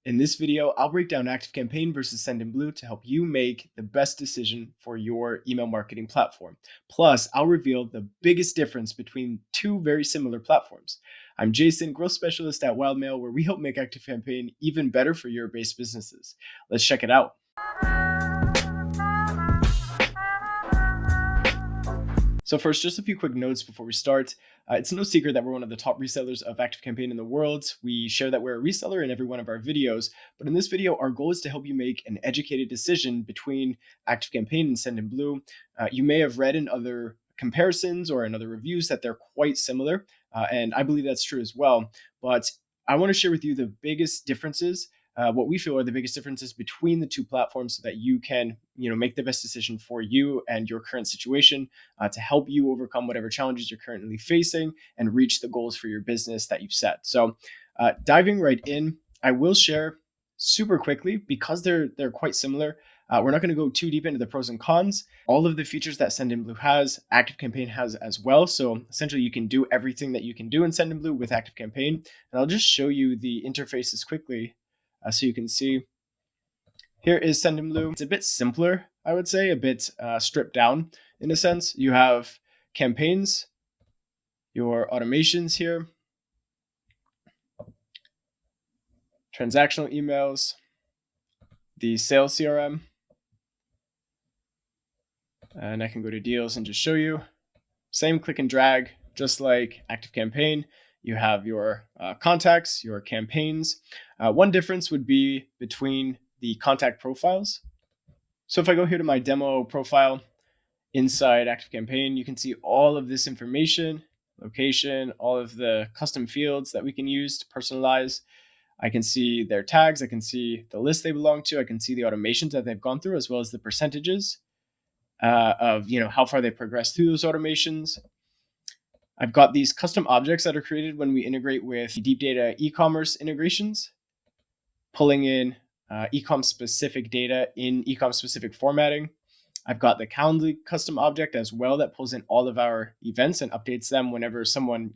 In this video, I'll break down ActiveCampaign versus Sendinblue to help you make the best decision for your email marketing platform. Plus, I'll reveal the biggest difference between two very similar platforms. I'm Jason, growth specialist at Wildmail, where we help make ActiveCampaign even better for your based businesses. Let's check it out. So first, just a few quick notes before we start. It's no secret that we're one of the top resellers of ActiveCampaign in the world. We share that we're a reseller in every one of our videos, but in this video, our goal is to help you make an educated decision between ActiveCampaign and Sendinblue. You may have read in other comparisons or in other reviews that they're quite similar, and I believe that's true as well. But I want to share with you the biggest differences, what we feel are the biggest differences between the two platforms, so that you can, make the best decision for you and your current situation, to help you overcome whatever challenges you're currently facing and reach the goals for your business that you've set. So, diving right in, I will share super quickly because they're quite similar. We're not going to go too deep into the pros and cons. All of the features that Sendinblue has, ActiveCampaign has as well. So essentially, you can do everything that you can do in Sendinblue with ActiveCampaign. And I'll just show you the interfaces quickly. So you can see here is Sendinblue. It's a bit simpler, I would say, a bit stripped down in a sense. You have campaigns, your automations here, transactional emails, the sales CRM, and I can go to deals and just show you. Same click and drag, just like ActiveCampaign. You have your contacts, your campaigns. One difference would be between the contact profiles. So if I go here to my demo profile inside ActiveCampaign, you can see all of this information, location, all of the custom fields that we can use to personalize. I can see their tags. I can see the list they belong to. I can see the automations that they've gone through, as well as the percentages of how far they progressed through those automations. I've got these custom objects that are created when we integrate with deep data e-commerce integrations, pulling in e-com specific data in e-com specific formatting. I've got the Calendly custom object as well that pulls in all of our events and updates them whenever someone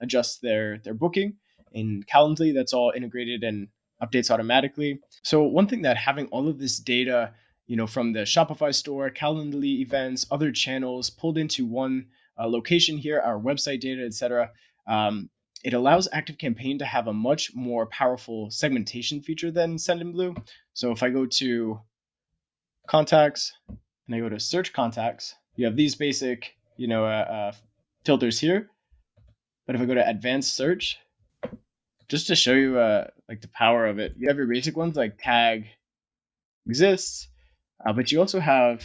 adjusts their booking. In Calendly, that's all integrated and updates automatically. So one thing that having all of this data, from the Shopify store, Calendly events, other channels pulled into one location here, our website data, etc. It allows ActiveCampaign to have a much more powerful segmentation feature than Sendinblue. So if I go to contacts and I go to search contacts, you have these basic, filters here. But if I go to advanced search, just to show you like the power of it, you have your basic ones like tag exists, but you also have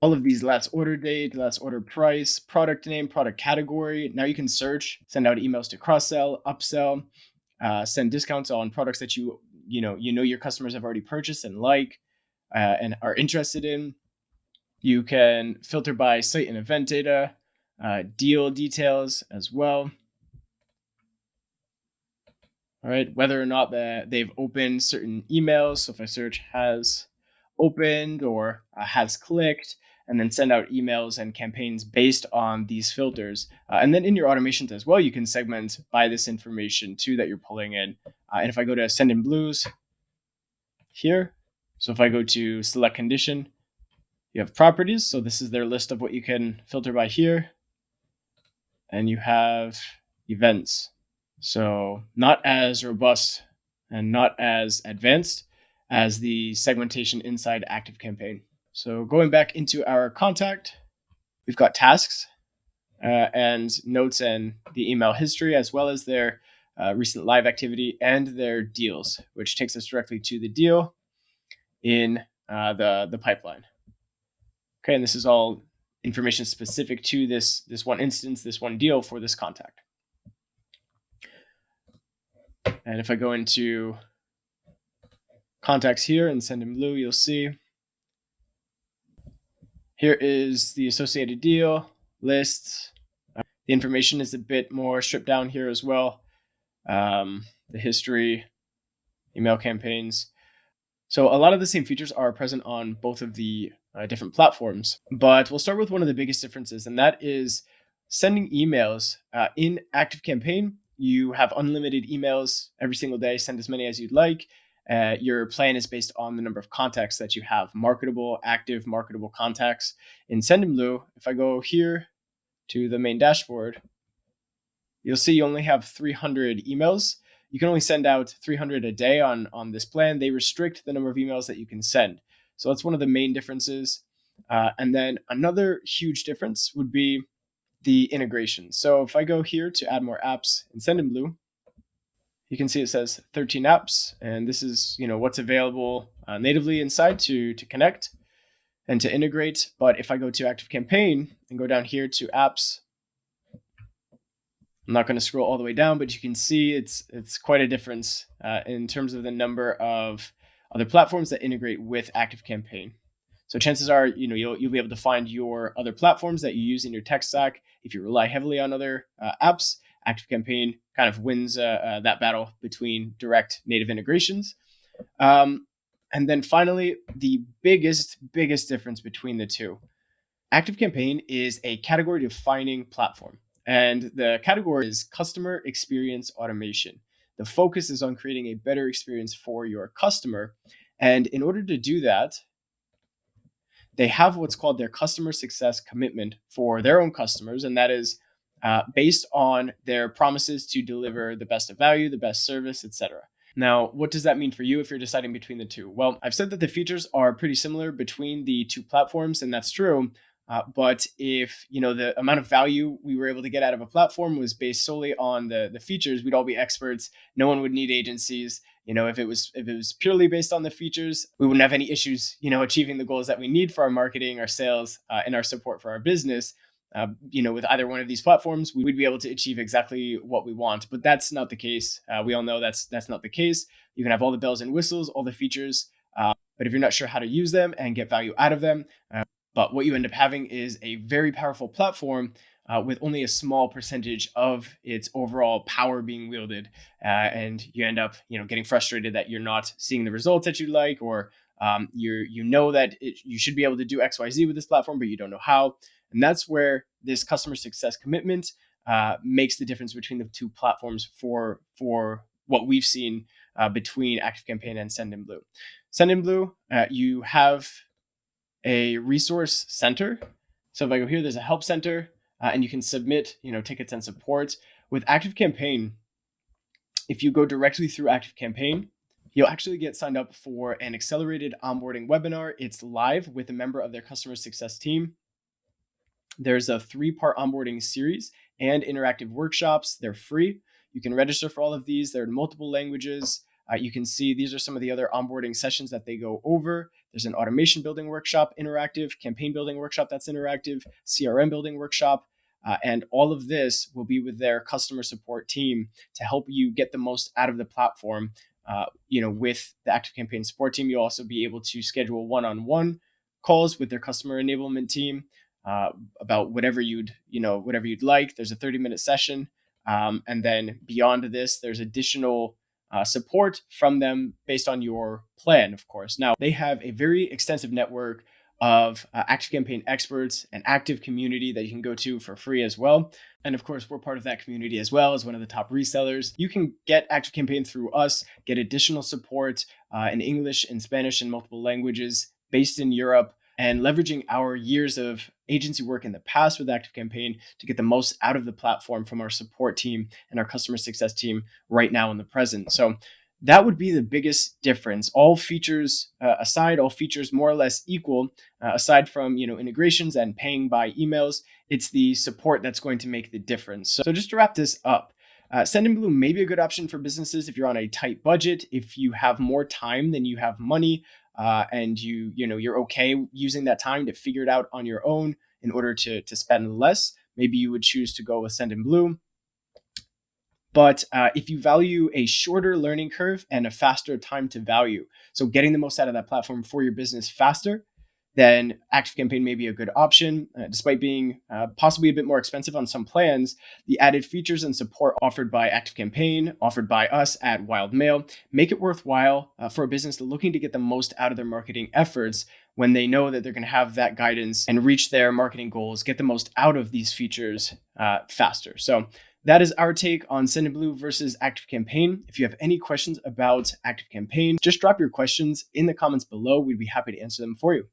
all of these: last order date, last order price, product name, product category. Now you can search, send out emails to cross-sell, upsell, send discounts on products that your customers have already purchased and and are interested in. You can filter by site and event data, deal details as well. All right, whether or not they've opened certain emails. So if I search has opened or has clicked, and then send out emails and campaigns based on these filters. And then in your automations as well, you can segment by this information too that you're pulling in. And if I go to Sendinblue's here, so if I go to select condition, you have properties. So this is their list of what you can filter by here. And you have events. So not as robust and not as advanced as the segmentation inside ActiveCampaign. So going back into our contact, we've got tasks and notes and the email history, as well as their recent live activity and their deals, which takes us directly to the deal in the pipeline. Okay, and this is all information specific to this one instance, this one deal for this contact. And if I go into contacts here and Sendinblue, you'll see here is the associated deal lists. The information is a bit more stripped down here as well. The history, email campaigns. So a lot of the same features are present on both of the different platforms, but we'll start with one of the biggest differences, and that is sending emails in ActiveCampaign. you have unlimited emails every single day, send as many as you'd like. Your plan is based on the number of contacts that you have, marketable, active, marketable contacts. In Sendinblue, if I go here to the main dashboard, you'll see you only have 300 emails. You can only send out 300 a day on this plan. They restrict the number of emails that you can send. So that's one of the main differences. And then another huge difference would be the integration. So if I go here to add more apps in Sendinblue, you can see it says 13 apps, and this is what's available natively inside to connect and to integrate. But if I go to ActiveCampaign and go down here to apps, I'm not going to scroll all the way down, but you can see it's quite a difference in terms of the number of other platforms that integrate with ActiveCampaign. So chances are, you'll be able to find your other platforms that you use in your tech stack. If you rely heavily on other apps, ActiveCampaign kind of wins that battle between direct native integrations. And then finally, the biggest difference between the two. ActiveCampaign is a category defining platform, and the category is customer experience automation. The focus is on creating a better experience for your customer. And in order to do that, they have what's called their customer success commitment for their own customers, and that is based on their promises to deliver the best of value, the best service, etc. Now, what does that mean for you if you're deciding between the two? Well, I've said that the features are pretty similar between the two platforms, and that's true. But if the amount of value we were able to get out of a platform was based solely on the features, we'd all be experts. No one would need agencies. If it was purely based on the features, we wouldn't have any issues, achieving the goals that we need for our marketing, our sales, and our support for our business. With either one of these platforms, we would be able to achieve exactly what we want. But that's not the case. We all know that's not the case. You can have all the bells and whistles, all the features, but if you're not sure how to use them and get value out of them, but what you end up having is a very powerful platform with only a small percentage of its overall power being wielded, and you end up getting frustrated that you're not seeing the results that you'd like, or that you should be able to do XYZ with this platform, but you don't know how. And that's where this customer success commitment makes the difference between the two platforms for what we've seen between ActiveCampaign and Sendinblue. Sendinblue, you have a resource center. So if I go here, there's a help center, and you can submit tickets and support. With ActiveCampaign, if you go directly through ActiveCampaign, you'll actually get signed up for an accelerated onboarding webinar. It's live with a member of their customer success team. There's a 3-part onboarding series and interactive workshops. They're free. You can register for all of these. They're in multiple languages. You can see these are some of the other onboarding sessions that they go over. There's an automation building workshop, interactive, campaign building workshop that's interactive, CRM building workshop, and all of this will be with their customer support team to help you get the most out of the platform. With the ActiveCampaign support team, you'll also be able to schedule one-on-one calls with their customer enablement team about whatever you'd like. There's a 30-minute session, and then beyond this, there's additional support from them based on your plan, of course. Now, they have a very extensive network of ActiveCampaign experts and active community that you can go to for free as well. And of course, we're part of that community as well as one of the top resellers. You can get ActiveCampaign through us, get additional support in English and Spanish and multiple languages based in Europe, and leveraging our years of agency work in the past with ActiveCampaign to get the most out of the platform from our support team and our customer success team right now in the present. So that would be the biggest difference. All features aside, all features more or less equal, aside from integrations and paying by emails. It's the support that's going to make the difference. So just to wrap this up, Sendinblue may be a good option for businesses if you're on a tight budget, if you have more time than you have money, and you're okay using that time to figure it out on your own in order to spend less. Maybe you would choose to go with Sendinblue. But if you value a shorter learning curve and a faster time to value, so getting the most out of that platform for your business faster, then ActiveCampaign may be a good option. Despite being possibly a bit more expensive on some plans, the added features and support offered by ActiveCampaign, offered by us at wildmail, make it worthwhile for a business looking to get the most out of their marketing efforts when they know that they're going to have that guidance and reach their marketing goals, get the most out of these features faster. So That is our take on Sendinblue versus ActiveCampaign. If you have any questions about ActiveCampaign, just drop your questions in the comments below. We'd be happy to answer them for you.